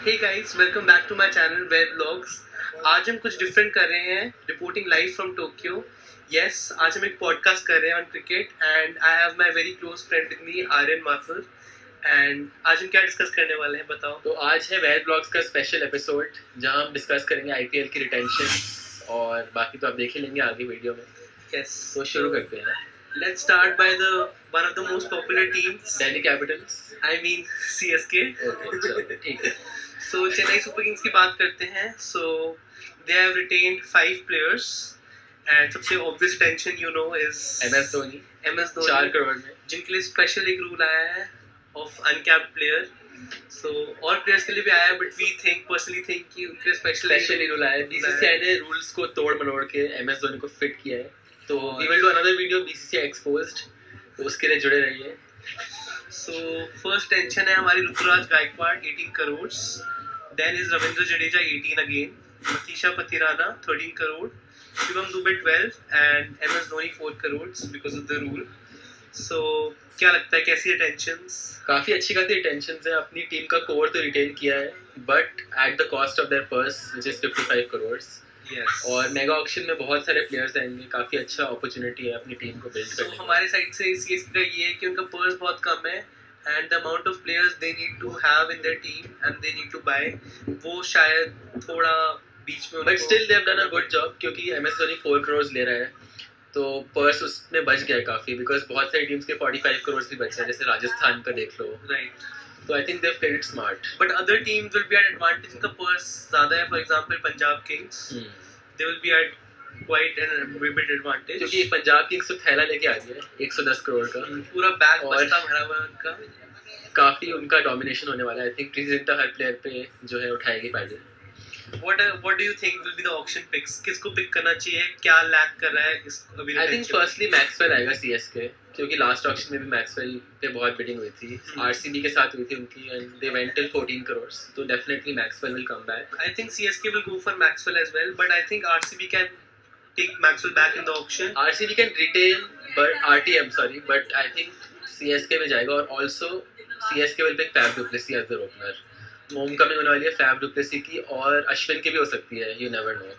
Hey guys, welcome back to my channel Web Vlogs. आज हम कुछ डिफरेंट कर रहे हैं, reporting live from Tokyo. Yes, आज हम एक पॉडकास्ट कर रहे हैं on cricket and I have my very close friend with me Aryan Mathur. And आज हम क्या डिस्कस करने वाले हैं बताओ. तो आज है वेब ब्लॉग्स का स्पेशल एपिसोड जहां हम डिस्कस करेंगे आईपीएल की रिटेंशन और बाकी तो आप देख ही लेंगे आगे वीडियो में. यस, तो शुरू करते हैं. Let's start by the one of the most popular teams, Delhi Capitals. I mean CSK. ठीक है. सो चेन्नई सुपर किंग्स की बात करते हैं. So they have retained 5 players and सबसे obvious tension you know is MS Dhoni. 4 crore में जिनके लिए स्पेशल एक रूल आया है ऑफ अनकैप्ड प्लेयर. सो और प्लेयर्स के लिए भी आया है बट वी पर्सनली थिंक कि उनके लिए स्पेशली रूल आया है. बीसीसीआई ने रूल्स को तोड़ मरोड़ के एमएस धोनी को फिट किया है. तो we will do another video BCCI exposed, तो उसके लिए जुड़े रहिए. सो फर्स्ट टेंशन है हमारी Ruturaj Gaikwad 18 crore. Then is Ravindra Jadeja 18 again. Matheesha Pathirana 13 crore. Shivam Dube 12 and MS Dhoni 4 crore because of the rule. So क्या लगता है कैसी टेंशंस? काफी अच्छी खासी टेंशंस है. अपनी टीम का कोर तो रिटेन किया है but at the cost of their purse which is 55 crore. Yes. और मेगा ऑक्शन में बहुत सारे प्लेयर्स आएंगे. काफी अच्छा अपॉर्चुनिटी है अपनी टीम को बिल्ड करने का. हमारे साइड से सीएसके का ये है कि उनका पर्स बहुत कम है and the amount of players they need to have in their team and they need to buy वो शायद थोड़ा बीच में. But still they have done a good job क्योंकि एमएस धोनी 4 करोड़ ले रहा है तो पर्स उसमें बच गया है काफी. बिकॉज बहुत सारी टीम्स के 45 करोड़ भी बचे हैं, जैसे राजस्थान का देख लो. राइट. तो I think they have played it smart. But other teams will be at advantage. इनका पर्स ज्यादा है. For example Punjab Kings they will be at quite an bit advantage क्योंकि पंजाब किंग्स तो थैला लेके आ गया है 110 करोड़ का. पूरा बैग बस्ता भरा हुआ है उनका. काफी उनका डोमिनेशन होने वाला है. I think president her player पे जो है उठाएगी पहले. what do you think will be the auction picks? किसको पिक करना चाहिए? क्या लैक कर रहा है इस अभी? आई थिंक फर्स्टली मैक्सवेल आएगा सीएसके क्योंकि लास्ट ऑक्शन में भी मैक्सवेल पे बहुत बिडिंग हुई थी. आरसीबी के साथ हुई थी उनकी and they went till 14 crore. तो definitely Maxwell will come back. I think CSK will go for Maxwell as well but I think RCB can take Maxwell back in the auction. RCB can retain but RTM sorry but I think CSK में जाएगा. और also CSK will pick Faf du Plessis as the opener. Homecoming होने वाली है Faf du Plessis की और अश्विन की भी हो सकती है. You never know.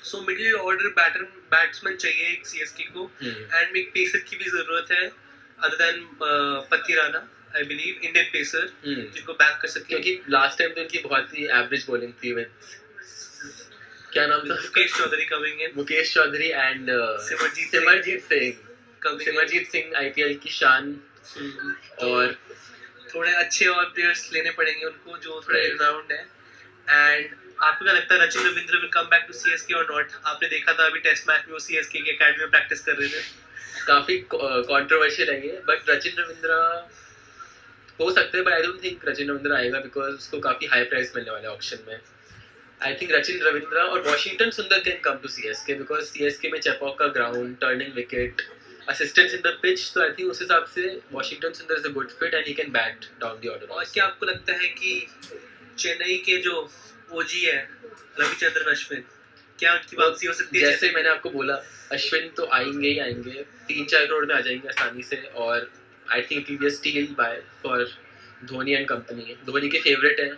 So middle order batsman चाहिए एक सीएसके को एंड एक पेसर की भी जरूरत है other than Pathirana. I believe Indian pacer जिनको बैक कर सके क्योंकि लास्ट टाइम तो उनकी बहुत ही एवरेज बॉलिंग थी विद क्या नाम था Mukesh Choudhary coming in. Mukesh Choudhary and Simarjeet Singh IPL की शान. और थोड़े अच्छे और प्लेयर्स लेने पड़ेंगे उनको जो थोड़ा राउंड है. एंड आपको क्या लगता है Rachin Ravindra will come back to CSK और नॉट? आपने देखा था अभी टेस्ट मैच में वो सीएसके की एकेडमी में प्रैक्टिस कर रहे थे. काफी कंट्रोवर्शियल है ये बट रचिन रविंद्र हो सकते हैं. But I don't think Rachin Ravindra आएगा बिकॉज उसको काफी हाई प्राइस मिलने वाला है ऑक्शन में. आई थिंक रचिन रविंद्र और Washington Sundar can come to CSK because CSK में चेपॉक का ground, turning wicket, assistance in the pitch. तो आई थिंक उस हिसाब से Washington Sundar is a good fit and he can bat down the order. और क्या आपको लगता है कि चेन्नई के जो ओजी है रविचंद्रन अश्विन, क्या उनकी वापसी हो सकती है? जैसे मैंने आपको बोला अश्विन तो आएंगे ही आएंगे. 3-4 करोड़ में आ जाएंगे आसानी से. और I think it will be a steal buy for Dhoni and company. Dhoni के फेवरेट है.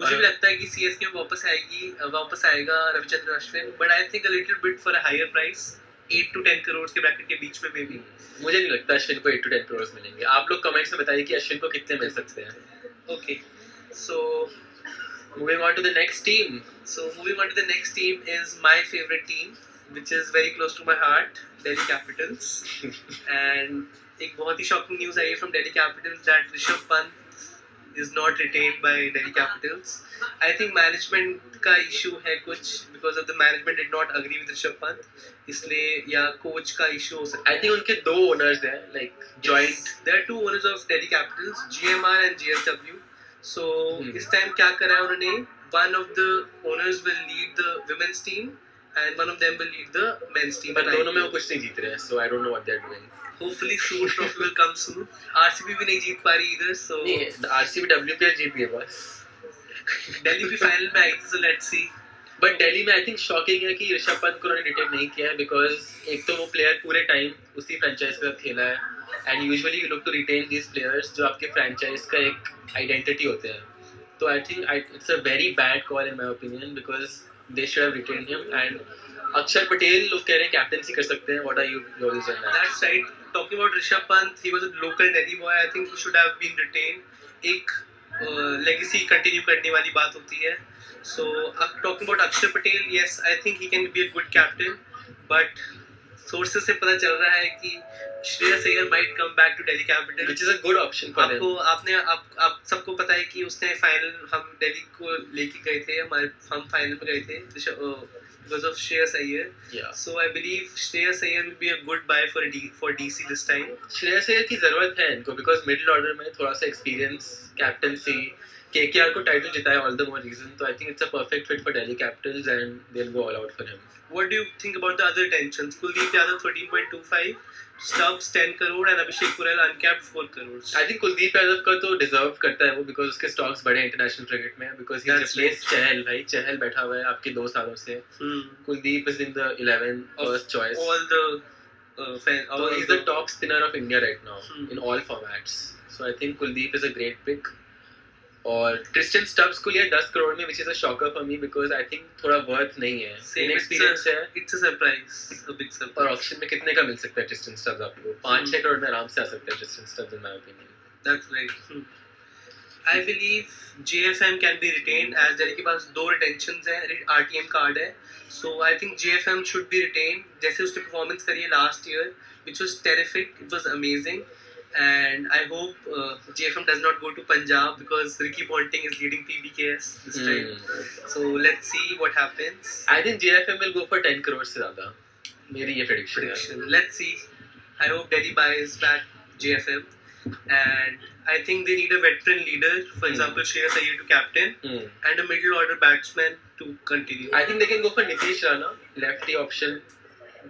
मुझे भी लगता है कि सीएसके में वापस आएगा Ravichandran Ashwin but I think a little bit for a higher price 8 to 10 crore के ब्रैकेट के बीच में. मे बी मुझे नहीं लगता अश्विन को 8 to 10 करोड़ मिलेंगे. आप लोग कमेंट्स में बताइए कि अश्विन को कितने मिल सकते हैं. Okay, so moving on to the next team. Moving on to the next team is my favorite team which is very close to my heart, Delhi Capitals. And एक बहुत ही shocking news आई है from Delhi Capitals that Rishabh Pant is not retained by Delhi Capitals. I think management का issue है कुछ because of the management did not agree with Rishabh Pant. इसलिए या coach का issue हो सकता है. I think उनके 2 owners हैं like joint. There are 2 owners of Delhi Capitals, GMR and GSW. So इस टाइम क्या करा है उन्होंने? One of the owners will lead the women's team and one of them will lead the men's team. पर दोनों में वो कुछ नहीं जीत रहे हैं. So I don't know what they're doing. Hopefully soon trophy will come soon. RCB भी नहीं जीत पा रही इधर. So नहीं, RCB WPL जीत गई बस. दिल्ली भी फाइनल में आई थी. So let's see. But Delhi में आई थिंक शॉकिंग है कि ऋषभ पंत को उन्होंने रिटेन नहीं किया है बिकॉज एक तो वो प्लेयर पूरे टाइम उसी फ्रेंचाइज के साथ खेला है and usually you look to retain these players जो आपके फ्रेंचाइज का एक आइडेंटिटी होते हैं. तो I think it's a very bad call in my opinion because they should have retained him. And अक्षर पटेल लोग कह रहे हैं कैप्टनसी कर सकते हैं. What are your views on that? That's right. Talking about Rishabh Pant, he was a local Delhi boy. I think he should have been retained. एक legacy continue करने वाली बात होती है. So talking about Akshar Patel, yes, I think he can be a good captain, but sources से पता चल रहा है कि Shreyas Iyer might come back to Delhi Capitals, Which is a good option for them. आप सबको पता है कि उसने फाइनल हम दिल्ली को लेके गए थे, हम फाइनल में गए थे because of Shreyas Iyer. Yeah. So I believe Shreyas Iyer will be a good buy for DC this time. Shreyas Iyer की जरूरत है इनको because middle order में थोड़ा सा experience, captaincy, KKR को title जिताया all the more reason. तो I think it's a perfect fit for Delhi Capitals and they'll go all out for him. What do you think about the other tensions? Kuldeep Yadav 13.25, Stubbs 10 crore and Abhishek Purell uncapped 4 crores. I think Kuldeep Yadav का तो deserve करता है वो because उसके stocks बढ़े international cricket में because he That's replaced चहल. भाई चहल बैठा हुआ है आपके 2 सालों से. Kuldeep is in the 11 first choice. All the So he's the top spinner of India right now in all formats. So I think Kuldeep is a great pick. और Christian stubs को लिया 10 करोड़ में which is a shocker for me because I think थोड़ा worth नहीं है. Inexperience है. It's a surprise, a big surprise. और auction में कितने का मिल सकता है क्रिस्टियन स्टब्स आपको? 5-6 करोड़ में आराम से आ सकता है Christian Stubbs in my opinion. That's right. I believe JFM can be retained as Delhi के पास 2 retentions है, RTM कार्ड है. So I think JFM should be retained. जैसे उसने performance करी है last year, which was terrific. It was amazing. And I hope JFM does not go to Punjab because Ricky Ponting is leading PBKS this time. So let's see what happens. I think JFM will go for 10 crore से ज़्यादा. मेरी ये prediction है. Let's see. I hope Delhi buys back JFM. And I think they need a veteran leader, for example, Shreyas Iyer to captain, and a middle order batsman to continue. I think they can go for Nitish Rana, lefty option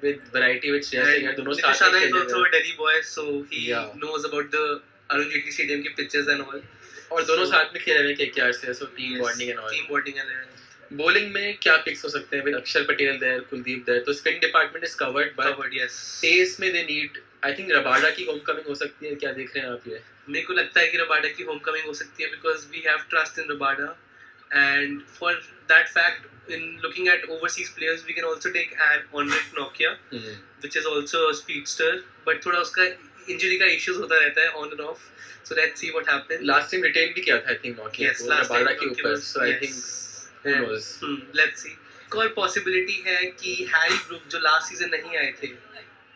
with variety with Shreyas Iyer. दोनों साथ Nitish Rana में is खेलेंगे. also a Delhi boy, so he knows about the Arun Jaitley Stadium के pitches and all. और दोनों साथ में खेल रहे हैं KKR से, so team bonding and all. Team bonding and all. Bowling में क्या picks हो सकते हैं? With Akshar Patel there, Kuldeep there, तो spin department is covered, but Covered, yes. pace में they need. I think Rabada की homecoming हो सकती है. क्या देख रहे हैं आप ये? मेरे को लगता है कि रबाडा की homecoming हो सकती है because we have trust in Rabada, and for that fact, in looking at overseas players, we can also take Henrik Nokia, which is also a speedster, but थोड़ा उसका injury का issues होता रहता है on and off. So let's see what happens. Last time retain भी किया था I think Nokia Yes, को last time Rabada के Nokia ऊपर. was- So I yes. think who knows. Let's see. एक और possibility है कि हैरी ब्रूक जो last season नहीं आए थे,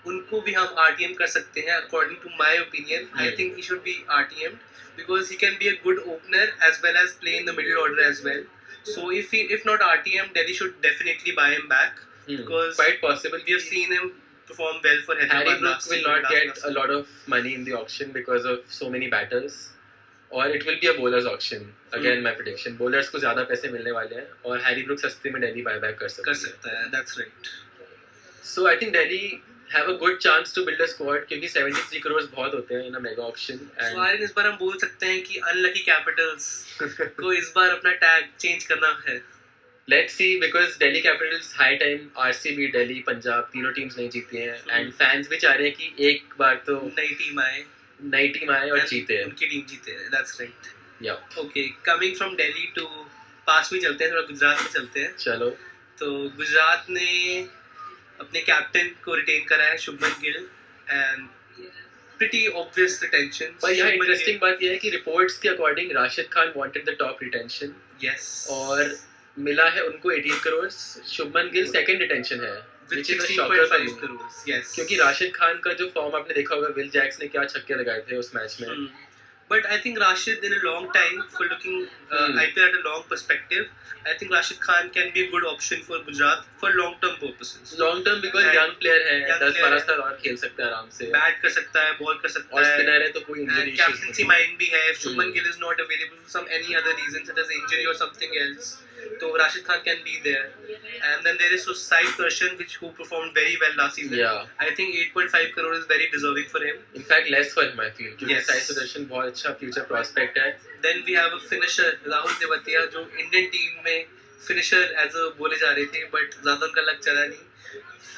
उनको भी हम RTM कर सकते हैं. According to my opinion, I think he should be RTM because he can be a good opener as well as play in the middle order as well. So if not RTM, Delhi should definitely buy him back because Quite possible. we have seen him perform well for Harry Hyderabad Brook last will season, not last get season. a lot of money in the auction because of so many batters. और it will be a bowlers auction. Again, my prediction. Bowlers को ज़्यादा पैसे मिलने वाले हैं और Harry Brook सस्ते में Delhi buyback कर सकता है. That's right. So I think Delhi have a good chance to build a squad क्योंकि 73 crores बहुत होते हैं in a mega auction. So Aryan इस बार हम बोल सकते हैं कि unlucky Capitals को इस बार अपना tag change करना है. Let's see because Delhi Capitals high time RCB, Delhi, Punjab तीनों teams नहीं जीती हैं and fans भी चाह रहे हैं कि एक बार तो नई टीम आए और जीते हैं. उनकी टीम जीते हैं. That's right. Yeah. Okay, coming from Delhi to पास में चलते हैं, थोड़ा गुजरात में चलते हैं. चलो. तो गुजरात ने अपने कैप्टन को रिटेन करा है Shubman Gill and pretty obvious retention. पर यहाँ इंटरेस्टिंग बात यह है कि रिपोर्ट्स के according Rashid Khan wanted the top retention. Yes. और मिला है उनको 18 करोड़. शुभमन गिल सेकंड रिटेंशन है With which is a shocker for 16.5 me. crores. Yes. क्योंकि राशिद खान का जो फॉर्म आपने देखा होगा विल जैक्स ने क्या छक्के लगाए थे उस मैच में. But I think Rashid, in a long time, for looking IPL at a long perspective, I think Rashid Khan can be a good option for Gujarat for long-term purposes. Long term because And young player है young 10-12 player साल और खेल सकता है आराम से Bat कर सकता है, ball कर और सकता है, स्पिनर है तो कोई इंजरी and captaincy mind भी है. If Shubman Gill is not available for some any other reason such as injury or something else, so Rashid Khan can be there. And then there is Sai Darshan, who performed very well last season. Yeah. I think 8.5 crore is very deserving for him. In fact less for him I feel क्योंकि Yes. Sai Sudarshan बहुत अच्छा future prospect है. Then we have a finisher, Rahul Tewatia, जो Indian team में finisher as a बोले जा रहे थे, but ज़्यादा उनका लग चला नहीं.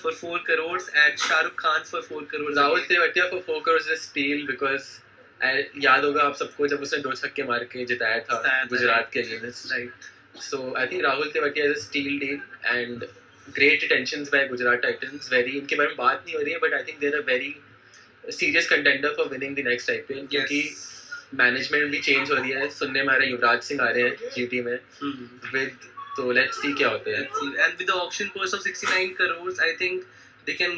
For 4 crores and Shahrukh Khan for 4 crores. Rahul Tewatia for 4 crores is a steal because याद होगा आप सबको जब उसने 2 छक्के मार के जिताया था गुजरात के against. Right. So I think Rahul Tewatia is a steal deal and great attentions by Gujarat Titans. Very इनके बारे में बात नहीं हो रही है, but I think they're a very serious contender for winning the next IPL. क्योंकि Yes. Management भी चेंज हो रही है. सुनने में आ रहा है युवराज सिंह आ रहे हैं जीटी में with, तो लेट्स सी क्या होता है. Let's see. And with the auction purse of 69 crores, I think they can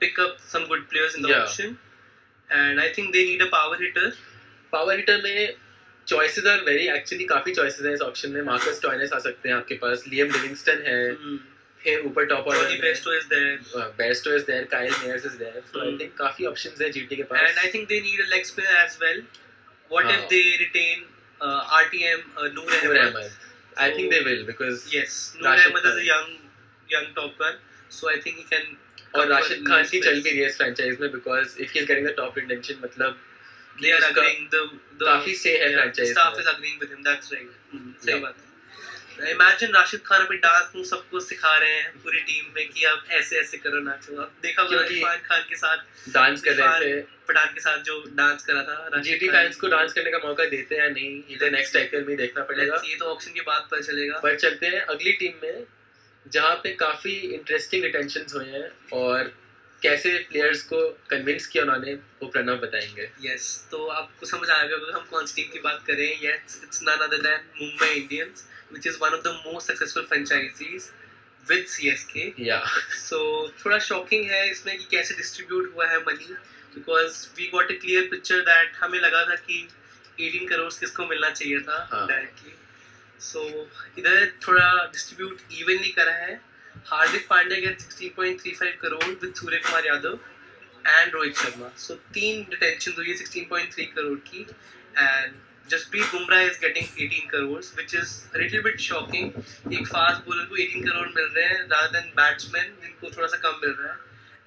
pick up some good players in the Yeah. auction. And I think they need a power hitter. Power hitter में choices are very actually काफी choices हैं इस option में. Marcus टॉयनेस आ सकते हैं आपके पास, Liam Livingstone है, फिर ऊपर top Tony order Besto is there. Bairstow is there, Kyle Mayers is there. So I think काफी ऑप्शंस है जीटी के पास. And I think they need a leg spinner as well. What if they retain RTM Noor Ahmed? I think they will because Yes, Noor Rashid Ahmed is a Khan. young top gun, so I think he can. और cover Rashid Khan की space. चल भी रही है इस franchise में because if he is getting the top intention मतलब They are उसका agreeing. The काफी say है franchise staff में. is agreeing with him. That's right. सही Yeah. बात है. Imagine राशिद खान अभी डांस में सबको सिखा रहे हैं पूरी टीम में कि आप ऐसे ऐसे करो नाचो. अब देखा होगा क्योंकि इरफान खान के साथ डांस कर रहे थे. पठान के साथ जो डांस करा था राशिद जीटी खान. फैंस को डांस करने का मौका देते हैं या नहीं ये तो नेक्स्ट आईपीएल में देखना पड़ेगा. ये तो ऑप्शन के बाद पता चलेगा. पर चलते हैं अगली टीम में जहाँ पे काफी इंटरेस्टिंग रिटेंशंस हुए हैं और कैसे प्लेयर्स को कन्विंस किया उन्होंने वो प्रणव बताएंगे. यस, तो आपको समझ आ गया होगा हम कौन सी टीम की बात कर रहे हैं. Yes, it's none other than Mumbai Indians, which is one of the most successful franchises with CSK. या सो थोड़ा शॉकिंग है इसमें कि कैसे डिस्ट्रीब्यूट हुआ है money, because we got a clear picture that हमें लगा था कि 18 करोड़ किसको मिलना चाहिए था हाँ. डायरेक्टली. सो इधर थोड़ा डिस्ट्रीब्यूट इवनली करा है. Hardik Pandya get 16.35 crore with Surya Kumar Yadav and Rohit Sharma. So 3 detention हुई है 16.3 करोड़ की. And Jasprit Bumrah is getting 18 crore which is a little bit shocking. एक फास्ट बॉलर को 18 करोड़ मिल रहे हैं रादर देन बैट्समैन जिनको थोड़ा सा कम मिल रहा है.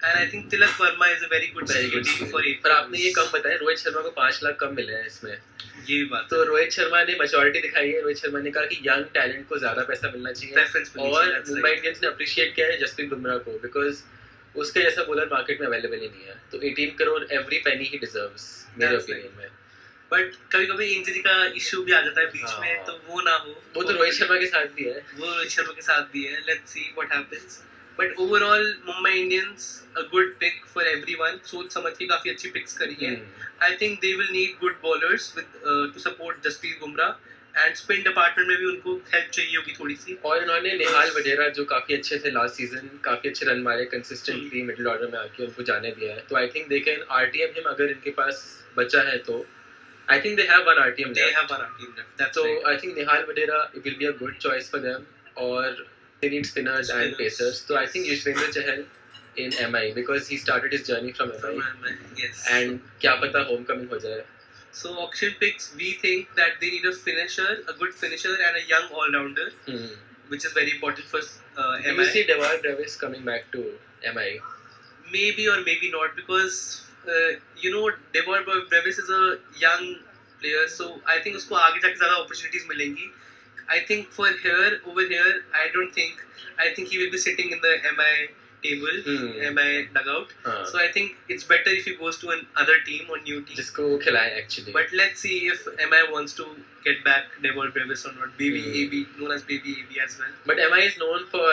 And I think Tilak Varma is a very good security for 8. पर आपने ये कम बताया रोहित शर्मा को 5 लाख कम मिले हैं इसमें. ये भी बात तो रोहित शर्मा ने मैच्योरिटी दिखाई है. रोहित शर्मा ने कहा कि यंग टैलेंट को ज्यादा पैसा मिलना चाहिए प्रेफरेंस और मुंबई इंडियंस ने अप्रिशिएट किया है जसप्रीत बुमराह को बिकॉज उसके जैसा बॉलर मार्केट में अवेलेबल ही नहीं है. तो 18 करोड़ एवरी पेनी ही डिजर्व्स मेरे That's ओपिनियन में. बट कभी कभी इंजरी का इशू भी आ जाता है बीच हाँ. में, तो वो ना हो. वो तो रोहित शर्मा के साथ भी है. वो रोहित शर्मा के साथ भी है. Let's see what happens. But overall Mumbai Indians a good pick for everyone. सोच समझ के काफी अच्छी पिक्स करी है. I think they will need good bowlers with to support Jasprit Bumrah and spin department में भी उनको हेल्प चाहिए होगी थोड़ी सी. और इन्होंने निहाल वडेरा जो काफी अच्छे थे लास्ट सीजन, काफी अच्छे रन मारे कंसिस्टेंटली मिडिल ऑर्डर में आके उनको जाने दिया है. तो I think they can RTM him अगर इनके पास बचा है तो. I think they have one RTM They there. have one team left. That's So right. I think Nihal Vadera will be a good choice for them. Or they need spinners and Spinners. pacers. So I think Yuzvendra Chahal in MI because he started his journey from MI. Yes. And क्या पता homecoming हो जाए. So auction picks, we think that they need a finisher, a good finisher, and a young all-rounder, which is very important for Do you MI. see Devar Brevis coming back to MI? Maybe or maybe not, because Devon Brevis is a young player, so I think उसको आगे जाके ज़्यादा opportunities मिलेंगी. I think over here, I think he will be sitting in the MI table, MI dugout. So I think it's better if he goes to another team or new team. जिसको वो खिलाए actually. But let's see if MI wants to get back Devon Brevis or not. Baby AB, known as Baby AB as well. But MI is known for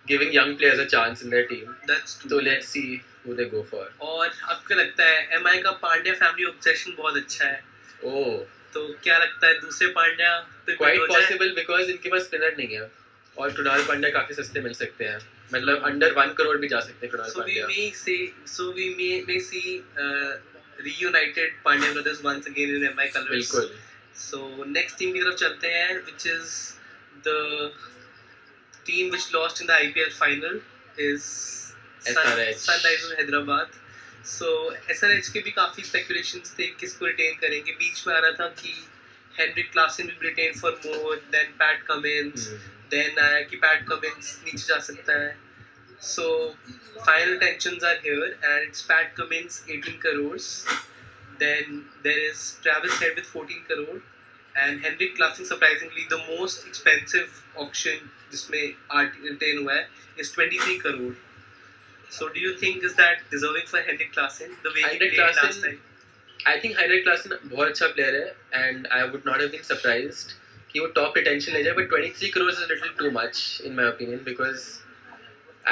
giving young players a chance in their team. That's true. So let's see who they go for. और आपको लगता है MI का Pandya family obsession बहुत अच्छा है. Oh, तो क्या लगता है दूसरे पांड्या पे quite हो जाए? possible because इनके पास स्पिनर नहीं है और कृणाल पांड्या काफी सस्ते मिल सकते हैं. मतलब अंडर 1 करोड़ भी जा सकते हैं Krunal So we Pandya. may see reunited Pandya brothers once again in MI colors. बिल्कुल. So next team की तरफ चलते हैं, which is the team which lost in the IPL final is SRH. Sunrisers Hyderabad. So SRH के भी काफी speculations थे किसको retain करेंगे. बीच में आ रहा था कि Henrik Klassen will be retained for more, then Pat Cummins, then आया कि Pat Cummins नीचे जा सकता है. So final tensions are here and it's Pat Cummins 18 crores. Then there is Travis Head with 14 crore and Henrik Klassen surprisingly the most expensive auction जिसमें retain हुआ है is 23 crore. So do you think is that deserving for Henrik Klassen the way he Henrik played last Klassen, time? I think hydrate Klaasen बहुत अच्छा player है and I would not have been surprised कि वो top retention ले जाए, but 23 crore is little too much in my opinion, because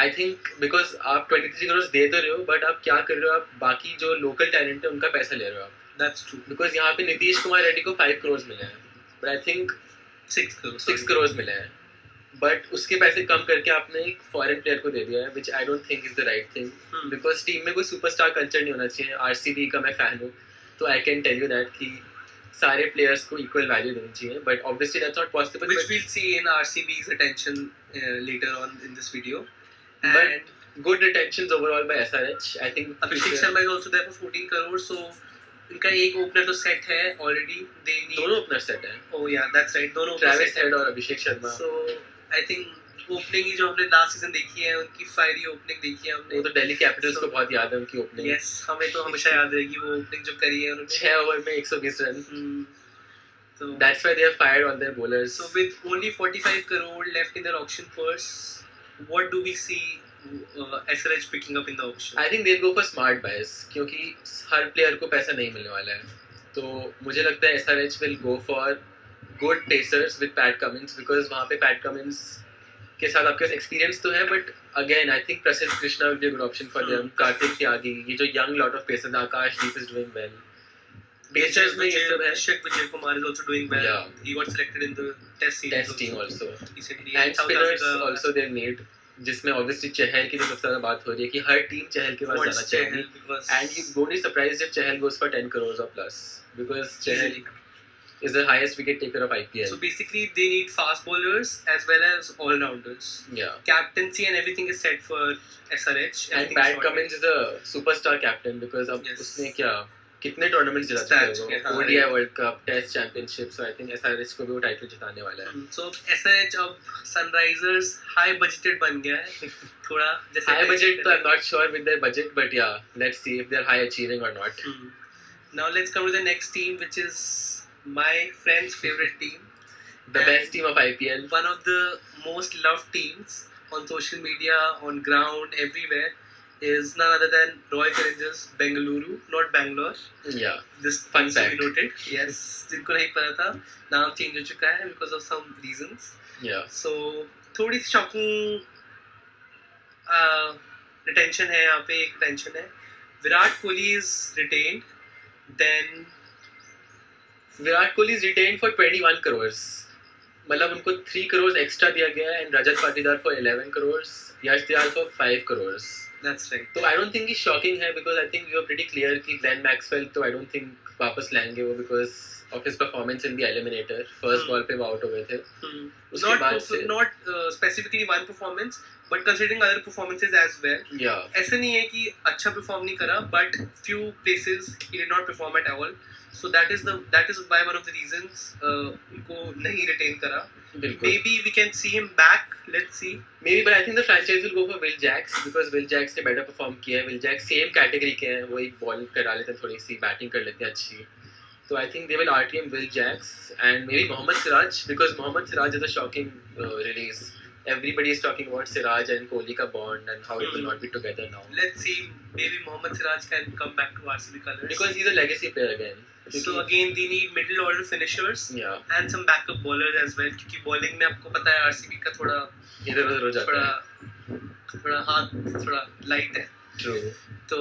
I think because आप 23 करोड़ दे तो रहे हो, बट आप क्या कर रहे हो, आप बाकी जो लोकल टैलेंट है उनका पैसा ले रहे हो आप। That's true. बिकॉज यहाँ पे नीतीश कुमार रेड्डी को 5 करोड़ मिले हैं, बट आई थिंक 6 करोड़ मिले हैं, बट उसके पैसे कम करके आपने एक फॉरेन प्लेयर को दे दिया है, which I don't think is the right thing, because team में कोई सुपरस्टार कल्चर नहीं होना चाहिए। आरसीबी का मैं फैन हूँ, तो I can tell you that कि सारे प्लेयर्स को इक्वल वैल्यू देनी चाहिए, but obviously that's not possible, which we'll see in RCB's attention later on in this video. but And good retentions overall by SRH. I think Abhishek Sharma is also there for 14 crore, so इनका एक opener तो set है already. They need दोनों opener set है, oh yeah that's right, दोनों Travis set Head हैं. और Abhishek Sharma. So I think opening ही जो हमने लास्ट सीजन देखी है, उनकी फायरी ओपनिंग देखी है हमने, वो तो दिल्ली कैपिटल्स को बहुत याद है उनकी ओपनिंग। यस हमें तो हमेशा याद रहेगी वो ओपनिंग जो करी है उन्होंने 6 ओवर में 120 run. So That's why they have fired all their bowlers. so with only 45 crore left in their auction purse, what do we see SRH picking up in the auction? I think they'll go for smart buys, क्योंकि हर player को पैसा नहीं मिलने वाला है, तो मुझे लगता है SRH will go for good pacers with Pat Cummins, because वहाँ पे Pat Cummins के साथ आपके पास एक्सपीरियंस तो है, but again I think Prasidh Krishna will be a good option for them. Kartik Tyagi, ये जो young lot of pacers, Akashdeep is doing well, pacers में ये सब है। Abhishek Vijay Kumar is also doing well. Yeah. He got selected in the test series test team also, recently. And South spinners Africa also they need, जिसमें obviously Chahal की तो सबसे ज्यादा बात हो रही है कि हर टीम चहल के पास wants जाना चाहिए, Chahal because and you won't be surprised if Chahal goes for 10 crores or plus, because Chahal is the highest wicket taker of IPL. so basically they need fast bowlers as well as all rounders. Yeah. Captaincy and everything is set for SRH. And Everything is Pat sorted. Cummins is a superstar captain, because अब Yes. उसने क्या कितने tournaments जिता Stats चुके के, हैं हाँ, वो, ODI right. World cup, test championship, so I think SRH को भी वो टाइटल जिताने वाला है। So SRH अब सनराइजर्स हाई बजटेड बन गया है थोड़ा, जैसे हाई बजट तो I am not sure with their budget, but yeah let's see if they are high achieving or not. Now let's come to the next team, which is my friend's favorite team, the And- best team of IPL। one of the most loved teams on social media, on ground, everywhere, is none other than Royal Challengers Bengaluru, not Bangalore. या This Fun needs to be fact. noted. Yes, जिनको नहीं पता था, नाम change हो चुका है because of some reasons. या So थोड़ी सी शॉकिंग रिटेंशन है यहाँ पे, एक रिटेंशन है। Virat Kohli is retained, then Virat Kohli is retained for 21 crores, मतलब उनको 3 crores एक्स्ट्रा दिया गया है, and Rajat Patidar for 11 crores, Yash Dayal for 5 crores। That's right. तो आई डोंट थिंक ये शॉकिंग है, because I think you are pretty clear कि ग्लेन मैक्सवेल तो आई डोंट थिंक वापस लाएंगे वो, because of his performance in the eliminator. First ball पे वो आउट हो गए थे, उसके बाद से not specifically one performance, but considering other performances as well. या ऐसा नहीं है कि अच्छा परफॉर्म नहीं करा, but few places he did not perform at all. So that is why one of the reasons उनको नहीं retain करा. बिल्कुल। Maybe we can see him back. Let's see. Maybe, but I think the franchise will go for Will Jacks, because Will Jacks ने better perform किया है। Will Jacks same category के हैं, वो एक बॉल करा लेते हैं, थोड़ी सी बैटिंग कर लेते हैं अच्छी, तो I think they will RTM Will Jacks and maybe Mohammad Siraj, because Mohammad Siraj is a shocking release. Everybody is talking about Siraj and Kohli ka bond and how it will not be together now, Let's see. Maybe Mohammad Siraj can come back to RCB colours. because he's a legacy player again. So again, they need middle order finishers Yeah, and some backup bowlers as well. क्योंकि bowling में आपको पता है RCB का थोड़ा इधर उधर हो जाता थोड़ा है। थोड़ा हाथ थोड़ा लाइट है। True. तो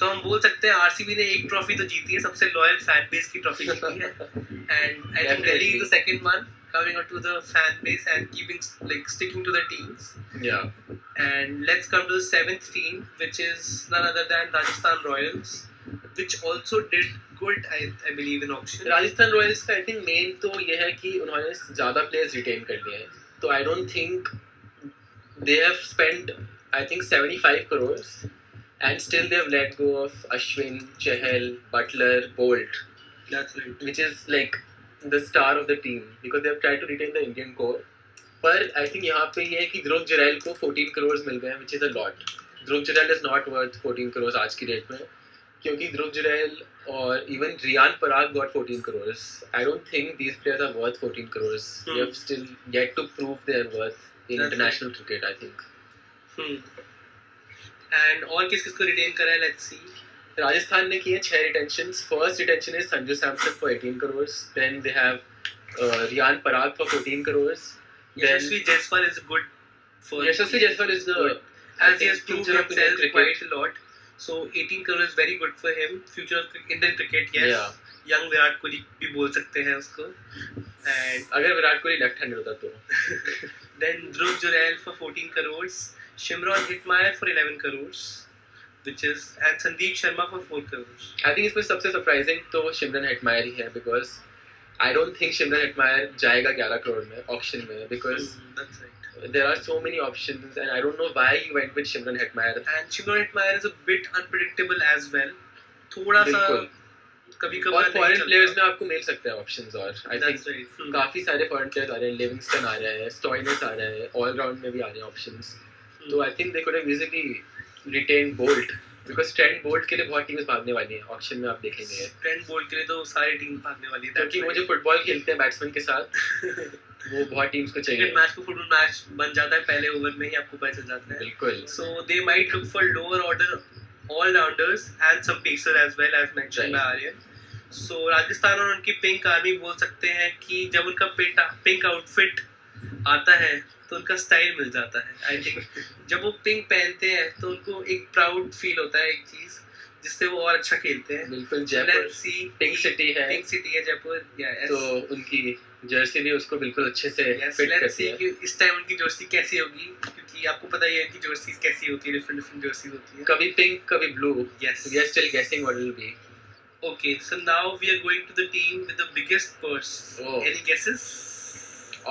हम बोल सकते हैं आरसीबी ने एक ट्रॉफी तो जीती है, सबसे लॉयल फैन बेस की ट्रॉफी जीती है, and I think Delhi is the second one coming out to the fan base and sticking to the teams. Yeah. And let's come to the seventh team, which is none other than Rajasthan Royals, which also did good, I believe, in auction. Rajasthan Royals का I think main तो ये है कि उन्होंने ज़्यादा players retain कर लिए हैं, तो I don't think they have spent I think 75 crores and still they have let go of Ashwin, Chahal, Butler, Bolt, That's right. which is like the star of the team, because they have tried to retain the Indian core. पर I think यहाँ पे ये है कि ध्रुव जुरैल को 14 crores मिल गए हैं, which is a lot. Dhruv Jurel is not worth 14 crores आज की डेट में, क्योंकि ध्रुव जुरैल और even Riyan Parag got 14 crores. I don't think these players are worth 14 crores. They have still yet to prove their worth in That's international cricket, I think. And और किस किस को retain करा है, let's see. राजस्थान ने किए 6 retentions. First retention is Sanju Samson for 18 crores. Then they have Riyan Parag for 14 crores. Then Yashasvi Jaiswal is good for Yashasvi Jaiswal is the good. As he has proved future of Indian himself cricket. quite a lot. So 18 crore is very good for him. Future of Indian cricket, yes. Yeah. Young Virat Kohli भी बोल सकते हैं उसको. And अगर Virat Kohli left handed होता तो. then Dhruv Jurel for 14 crores. Shimron Hetmeyer for 11 crores. Which is and Sandeep Sharma for 4 crores. I think इसमें सबसे सरप्राइजिंग तो शिमरन हेटमायर ही है because I don't think Shimron Hetmyer जाएगा 11 करोड़ में ऑक्शन में because That's right. there are so many options and I don't know why he went with Shimron Hetmyer. And Shimron Hetmeyer is a bit unpredictable as well. थोड़ा सा बिल्कुल. कभी और कभार foreign players में आपको मिल सकते हैं ऑप्शंस और आई थिंक That's right. काफी सारे फॉरेन प्लेयर्स आ रहे हैं. लिविंगस्टन आ रहे हैं, स्टॉइनस आ रहे हैं, ऑलराउंड में भी आ रहे हैं ऑप्शंस. तो I think they could have easily retain Boult because Trent Boult के लिए बहुत टीम्स भागने वाली हैं ऑक्शन में. आप देखेंगे ट्रेंट बोल्ट के लिए तो सारी टीम भागने वाली है. क्योंकि वो जो फुटबॉल खेलते हैं बैट्समैन के साथ वो बहुत टीम्स को चाहिए. क्रिकेट मैच को फुटबॉल मैच बन जाता है पहले ओवर में ही, आपको पता चल जाता है. बिल्कुल. So they might look for lower order all-rounders and some pacer as well as mentioned by Aryan. So Rajasthan और उनकी पिंक आर्मी बोल सकते हैं कि जब उनका पिंक आउटफिट आता है तो उनका स्टाइल मिल जाता है. आई थिंक जब वो पिंक पहनते हैं तो उनको एक प्राउड फील होता है, एक चीज जिससे वो और अच्छा खेलते हैं. बिल्कुल. जयपुर पिंक सिटी है. पिंक सिटी है जयपुर. तो उनकी जर्सी भी उसको बिल्कुल अच्छे से फिट करती है. कि इस टाइम उनकी जर्सी कैसी होगी, क्योंकि आपको पता ही है कि जर्सी कैसी होती है. डिफरेंट जर्सी होती है. कभी पिंक कभी blue. Yes. We are still guessing what it will be. Okay, so now we are going to the team with the biggest purse. Oh. Any guesses?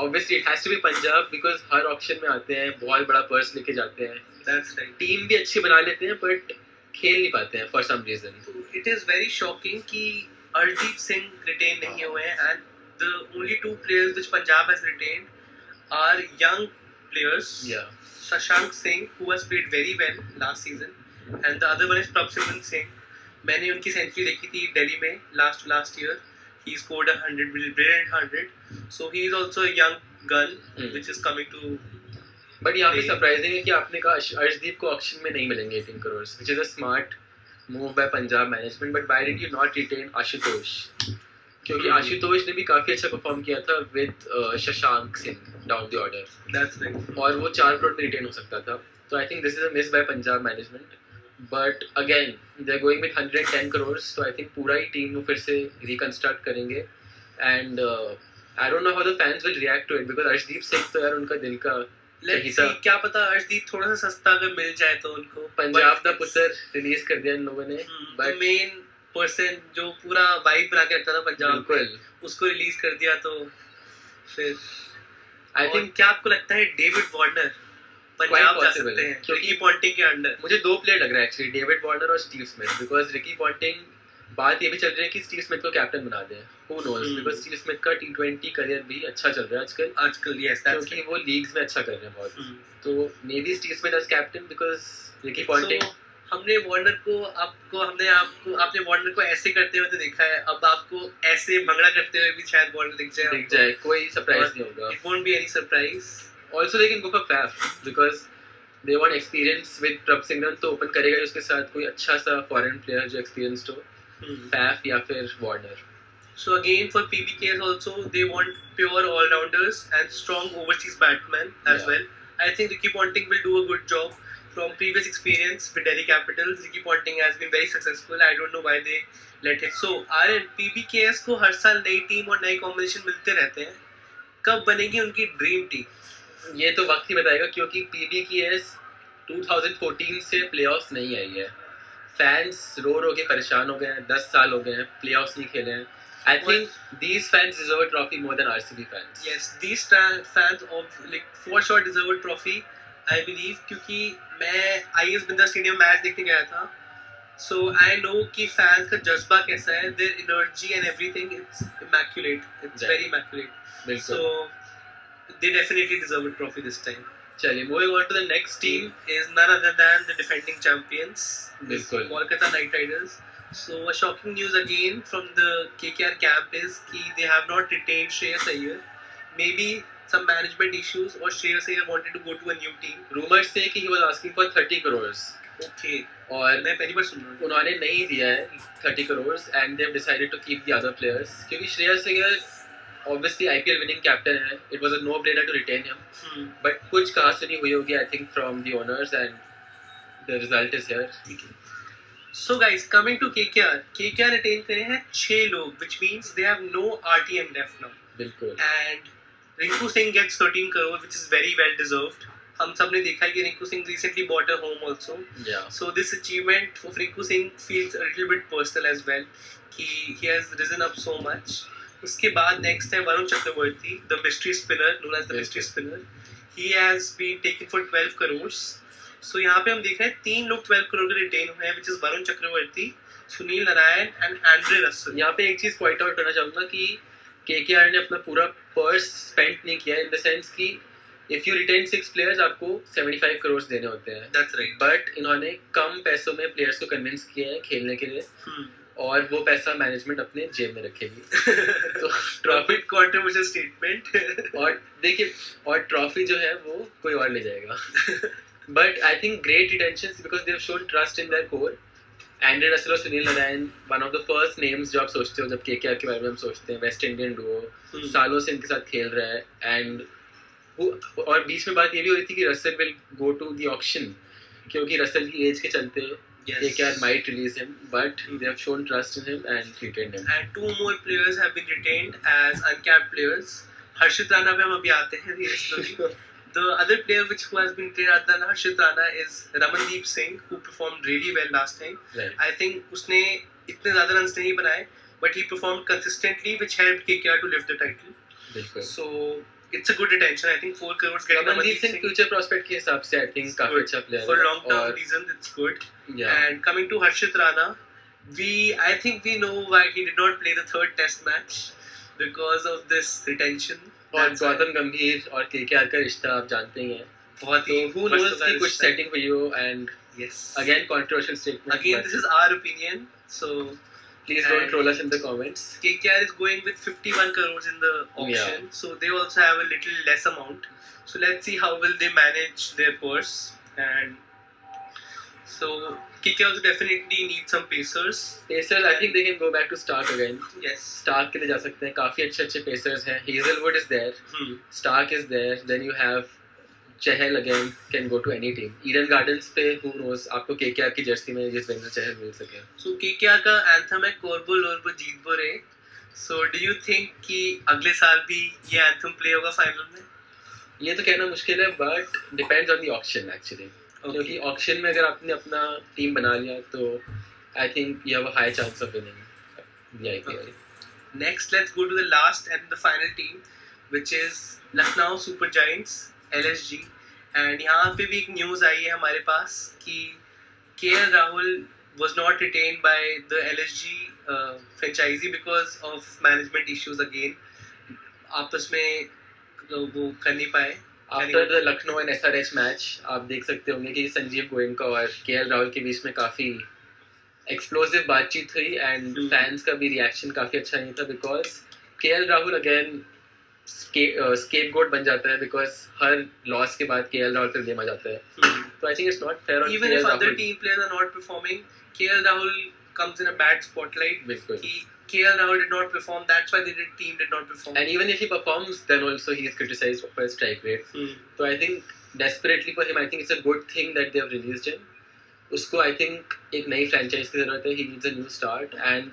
Obviously it has to be Punjab because her option में आते हैं, बहुत बड़ा purse लेके जाते हैं. That's right. Team भी अच्छी बना लेते हैं बट खेल नहीं पाते हैं for some reason. It is very shocking कि Arjdeep Singh retain नहीं हुए हैं, and the only two players which Punjab has retained are young players. Yeah. Shashank Singh, who has played very well last season, and the other one is Prabhsimran Singh. मैंने उनकी century देखी थी दिल्ली में last year. He scored 100, brilliant 100. So he is also a young gun which is coming to. But यहाँ पे surprising है कि आपने कहा अर्शदीप को ऑक्शन में नहीं मिलेंगे 18 crore, which is a smart move by Punjab management. But why did you not retain Ashutosh? क्योंकि आशुतोष ने भी काफी अच्छा परफॉर्म किया था with Shashank Singh down the order. That's right. और वो 4 करोड़ में रिटेन हो सकता था. So I think this is a miss by Punjab management. But again, they're going with 110 crores, so I think पूरा ही टीम वो फिर से reconstruct करेंगे. And I don't know how the fans will react to it because Arshdeep Singh तो यार उनका दिल का Let's see, क्या पता अर्शदीप थोड़ा सा सस्ता अगर मिल जाए तो उनको. पंजाब दा पुत्र रिलीज कर दिया इन लोगों ने. But main person जो पूरा वाइब बना के रखता था पंजाब बिल्कुल, उसको रिलीज कर दिया तो फिर I think क्या आपको लगता है डेविड वार्नर पंजाब जा सकते हैं रिकी पॉन्टिंग के अंडर? मुझे दो प्लेयर लग रहा है एक्चुअली, डेविड वार्नर और Steve Smith, because Ricky Ponting बात ये भी चल रही है कि स्टीव स्मिथ को कैप्टन बना दें. Who knows, because Steve Smith का टी20 करियर भी अच्छा चल रहा है आजकल. यस, क्योंकि वो लीग्स में अच्छा कर रहे हैं बहुत. तो maybe Steve Smith as captain because Ricky Ponting. हमने वार्नर को आपने वार्नर को ऐसे करते हुए तो देखा है, अब आपको ऐसे भंगड़ा करते हुए भी शायद वार्नर दिख जाए. कोई सरप्राइज नहीं होगा. It won't be any surprise. Also they can go for Faf because they want experience with Prabhsimran, तो ओपन करेगा उसके साथ कोई अच्छा सा फॉरेन प्लेयर जो एक्सपीरियंस्ड हो, फैफ या फिर Warner. So again for PBKs also they want pure all-rounders and strong overseas batsmen as well. I think Ricky Ponting will do a good job. From previous experience with Delhi Capitals, Ricky Ponting has been very successful. I don't know why they let him. So Aryan, PBKs को हर साल नई team और नए combination मिलते रहते हैं. कब बनेगी उनकी ड्रीम टीम? ये तो वक्त ही बताएगा क्योंकि PBKs 2014 से प्लेऑफ्स नहीं आई है. फैंस रो के परेशान हो गए हैं. 10 साल हो गए हैं प्लेऑफ्स नहीं खेले हैं. I think these fans deserve a trophy more than RCB fans. Yes, these fans of like for sure deserve a trophy, I believe, क्योंकि मैं IS बिंदर स्टेडियम मैच देखने गया था. So I know कि fans का जज्बा कैसा है. Their energy and everything, it's immaculate. It's very immaculate. बिल्कुल. So they definitely deserve a trophy this time. चलिए, moving on to the next team is none other than the defending champions, बिल्कुल, Kolkata Knight Riders. So a shocking news again from the KKR camp is that they have not retained Shreyas Iyer. Maybe some management issues or Shreyas Iyer wanted to go to a new team. Rumors say कि he was asking for 30 crores. Okay, और मैं पहली बार सुन रहा हूँ। उन्होंने नहीं दिया है 30 crore and they have decided to keep the other players, क्योंकि Shreyas Iyer obviously IPL winning captain है, it was a no brainer to retain him, but कुछ कहा सुनी हुई होगी I think from the owners and the result is here. So guys, coming to KKR retain करे हैं 6 लोग, which means they have no RTM left now. बिल्कुल. And Rinku Singh gets 13 crore, which is very well deserved. हम सब ने देखा है कि Rinku Singh recently bought a home also. Yeah. So this achievement of Rinku Singh feels a little bit personal as well. He has risen up so much. उसके बाद next है Varun Chakravarthy, the mystery spinner, known as the mystery spinner. He has been taken for 12 crores. So यहाँ पे हम देख रहे हैं 3 लोग 12 करोड़ के रिटेन हुए हैं, which is Varun Chakravarthy, Sunil Narayan and Andre Russell. यहाँ पे एक चीज पॉइंट आउट करना चाहूंगा कि KKR ने अपना पूरा पर्स स्पेंड नहीं किया, इन द सेंस कि इफ यू रिटेन 6 प्लेयर्स आपको 75 करोड़ देने होते हैं. That's right. बट इन्होंने कम पैसों में प्लेयर्स को कन्विंस किया है खेलने के लिए, और वो पैसा मैनेजमेंट अपने जेब में रखेगी. तो ट्रॉफी controversial statement. और देखिए, और ट्रॉफी जो है वो कोई और ले जाएगा. But I think great retentions because they have shown trust in their core. Andre Russell और Sunil Narine one of the first names जो आप सोचते हो जब KKR के बारे में हम सोचते हैं. वेस्ट इंडियन डुओ, सालों से इनके साथ खेल रहा है. एंड और बीच में बात ये भी हो रही थी कि Russell will go to the auction, क्योंकि रसल की एज के चलते KKR might release him, but they have shown trust in him and retained him. And 2 more players have been retained as uncapped players. Harshit Rana पे हम अभी आते हैं धीरे slowly. The other player who has been retained other than Harshit Rana is Ramandeep Singh, who performed really well last time. Right. I think उसने इतने ज़्यादा runs नहीं बनाए, but he performed consistently, which helped KKR to lift the title. बिल्कुल. So it's a good retention. I think 4 crores getting Ramandeep Singh future prospect के हिसाब से I think काफी अच्छा player for है. long term reasons it's good. Yeah. And coming to Harshit Rana, I think we know why he did not play the 3rd test match, because of this retention. और गौतम गंभीर और KKR का रिश्ता आप जानते ही हैं. बहुत ही who knows कि कुछ setting हुई हो, and yes, again controversial statement. Again, this is our opinion, so please don't troll us in the comments. KKR is going with 51 crores in the auction, so they also have a little less amount. So let's see how will they manage their purse. And so KKR also definitely need some pacers. Pacers, I think they can go back to Stark again. Yes. Stark के लिए जा सकते हैं. काफी अच्छे pacers हैं. Hazelwood is there. Stark is there. Then you have Chahal again, can go to any team. Eden Gardens पे who knows, आपको KKR की जर्सी में युजवेंद्र चहल मिल सके. So KKR का anthem है कोरबो लोरबो जीतबो रे. So do you think कि अगले साल भी ये anthem play होगा फाइनल में? ये तो कहना मुश्किल है, but depends on the auction actually. क्योंकि ऑक्शन में अगर आपने अपना टीम बना लिया तो I think you have a high chance of winning the IPL. Next let's go to the last and the final team, which is Lucknow Super Giants LSG. एंड यहाँ पे भी एक न्यूज़ आई है हमारे पास कि KL Rahul was not retained by the LSG franchisee because of management issues again. आपस में वो कर नहीं पाए. After the Lucknow and SRH match आप देख सकते होंगे कि संजीव गोयनका और KL राहुल के बीच में काफी एक्सप्लोसिव बातचीत हुई, एंड फैंस का भी रिएक्शन काफी अच्छा नहीं था, because KL Rahul again scapegoat बन जाता है, बिकॉज हर लॉस के बाद KL राहुल पर ब्लेम आ जाता है. तो I think it's not fair on even if other team players are not performing, KL Rahul comes in a bad spotlight. बिल्कुल. KL Rahul did not perform, that's why the team did not perform. And even if he performs, then also he is criticized for his strike rate. So I think desperately for him, I think it's a good thing that they have released him. उसको I think एक नई franchise की जरूरत है. He needs a new start, and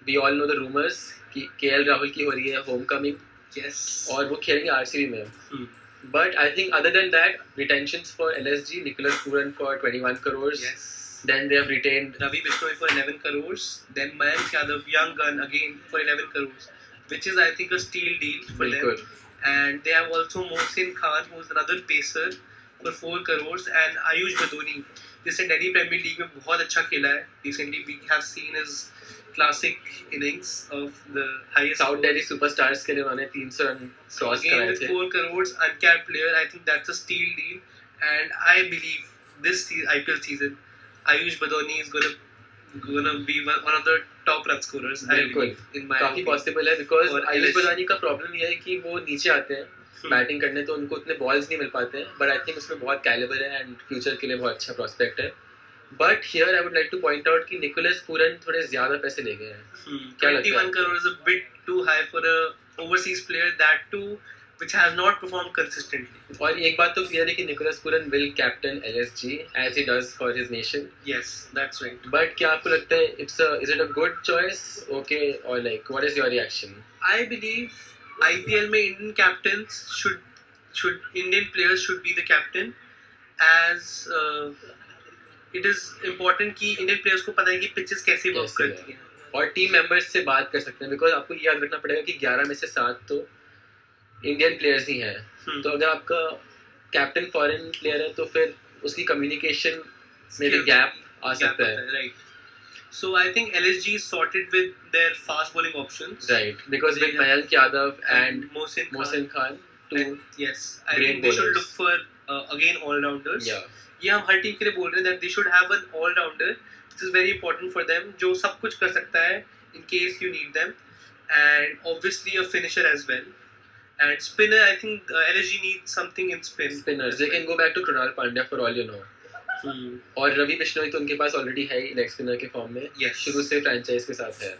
we all know the rumors कि KL Rahul की हो रही है homecoming. Yes. और वो खेलेंगे RCB में. But I think other than that, retentions for LSG, Nicholas Puran for 21 crores. Yes. Then they have retained Ravi Bishnoi for 11 crores. Then Mayank Yadav, young gun, again for 11 crores, which is I think a steal deal for them. And they have also Mohsin Khan, who is another pacer, for 4 crores, and Ayush Badoni, जिसने Delhi premiere league में बहुत अच्छा खेला है. Recently we have seen his classic innings of the highest. South Delhi Superstars के लिए उन्होंने 300 run cross कराए थे. With 4 crores, uncapped player, I think that's a steal deal. And I believe this IPL season, Ayush Badoni is gonna be one of the top run scorers. बिल्कुल. In my काफी possible है, because Ayush बदानी का problem ये है कि वो नीचे आते हैं बैटिंग करने, तो उनको उतने बॉल्स नहीं मिल पाते हैं. बट आई थिंक उसमें बहुत कैलिबर है एंड फ्यूचर के लिए बहुत अच्छा प्रॉस्पेक्ट है. But here I would like to point out कि निकोलस पूरन थोड़े ज्यादा पैसे ले गए हैं. क्या लगता है 21 आपको? crore is a bit too high for a overseas player, that too which has not performed consistently. और एक बात तो क्लियर है कि Nicholas Pooran will captain LSG as he does for his nation. Yes, that's right. But क्या आपको लगता है is it a good choice? Okay, or like what is your reaction? I believe IPL में Indian captains should Indian players should be the captain, as it is important कि Indian players को पता है कि pitches कैसे work Yes, करती हैं. और टीम मेंबर्स से बात कर सकते हैं बिकॉज आपको ये याद रखना पड़ेगा कि 11 में से 7 तो इंडियन प्लेयर्स ही हैं. तो अगर आपका कैप्टन फॉरेन प्लेयर है तो फिर उसकी कम्युनिकेशन में भी गैप आ सकता है. Right. So I think LSG is sorted with their fast bowling options. Right because They with have- Mayank Yadav and Mohsin Khan too And yes, I great think they should bowlers. look for again all-rounders. या ये हम हर team के लिए बोल रहे हैं that they should have an all-rounder. This is very important for them, जो सब कुछ कर सकता है in case you need them, and obviously a finisher as well. And spinner, I think LSG needs something in spin. Spinners they can go back to Krunal Pandya for all you know. और रवि बिश्नोई तो उनके पास ऑलरेडी है leg spinner के form में. Yes. शुरू से franchise के साथ है.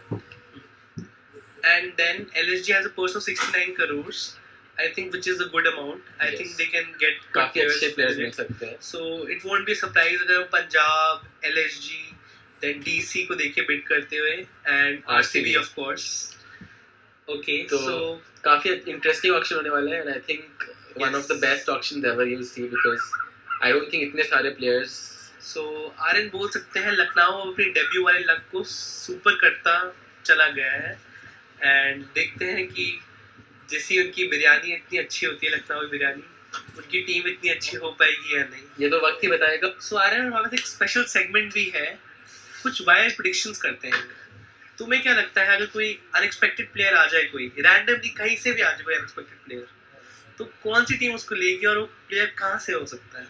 And then LSG has a purse of 69 crores, I think, which is a good amount. I Yes. think they can get good काफी अच्छे प्लेयर्स with मिल it. सकते हैं. So it won't be a surprise अगर Punjab, LSG, then DC को देखे bid करते हुए, and RCB of course. Okay, तो so काफी इंटरेस्टिंग ऑक्शन होने वाला है and I think one of the best auctions ever you will see because I don't think इतने सारे प्लेयर्स. आर्यन बोल सकते हैं लखनऊ अपनी डेब्यू वाले लक को सुपर करता चला गया है, एंड देखते हैं कि जैसी उनकी बिरयानी इतनी अच्छी होती है, लखनऊ बिरयानी, उनकी टीम इतनी अच्छी हो पाएगी या नहीं. ये तो वक्त ही बताएगा. सो आर्यन हमारे पास एक स्पेशल सेगमेंट भी है, कुछ वाइल्ड प्रेडिक्शंस करते हैं. तुम्हें क्या लगता है अगर कोई अनएक्सपेक्टेड प्लेयर आ जाए, कोई रैंडमली कहीं से भी आ जाए कोई अनएक्सपेक्टेड प्लेयर, तो कौन सी टीम उसको लेगी और वो प्लेयर कहाँ से हो सकता है?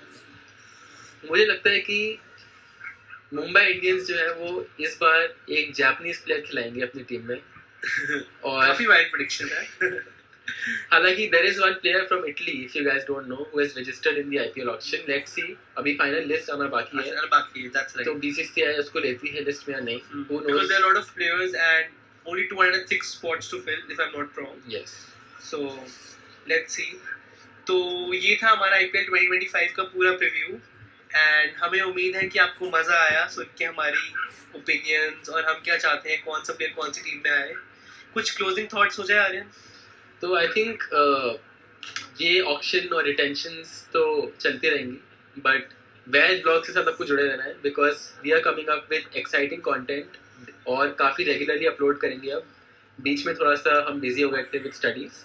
मुझे लगता है कि मुंबई इंडियंस जो है वो इस बार एक जापानीज प्लेयर खिलाएंगे अपनी टीम में. और काफी वाइल्ड प्रेडिक्शन है. हालांकि there is one player from Italy if you guys don't know who is registered in the IPL auction. Let's see, अभी फाइनल लिस्ट आना बाकी है. अच्छा, बाकी that's right. तो बीसीसीआई उसको लेती है लिस्ट में या नहीं, who Because knows. there are a lot of players and only 206 spots to fill, if I'm not wrong. Yes. So let's see. तो ये था हमारा IPL 2025 का पूरा प्रीव्यू, एंड हमें उम्मीद है कि आपको मजा आया सुन के हमारी ओपिनियंस और हम क्या चाहते हैं, कौन सा प्लेयर कौन सी टीम में आए. कुछ क्लोजिंग थॉट्स हो जाए आर्यन? तो आई थिंक ये ऑक्शन और रिटेंशंस तो चलती रहेंगी बट वेज ब्लॉग के साथ आपको जुड़े रहना है because we are coming up with exciting content और काफ़ी रेगुलरली अपलोड करेंगे. अब बीच में थोड़ा सा हम बिजी हो गए थे with studies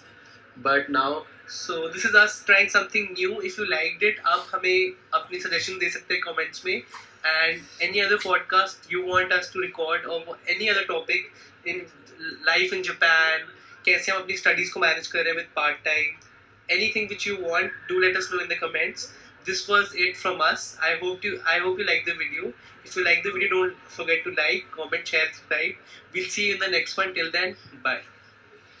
but now So this is us trying something new. If you liked it, आप हमें अपनी सजेशन दे सकते हैं कमेंट्स में, and any other podcast you want us to record or any other topic in life in Japan, कैसे हम अपनी studies को मैनेज कर रहे हैं with part time, anything which you want, do let us know in the comments. This was it from us. I hope you like the video. If you like the video, don't forget to like, comment, share, subscribe. We'll see you in the next one. Till then, bye.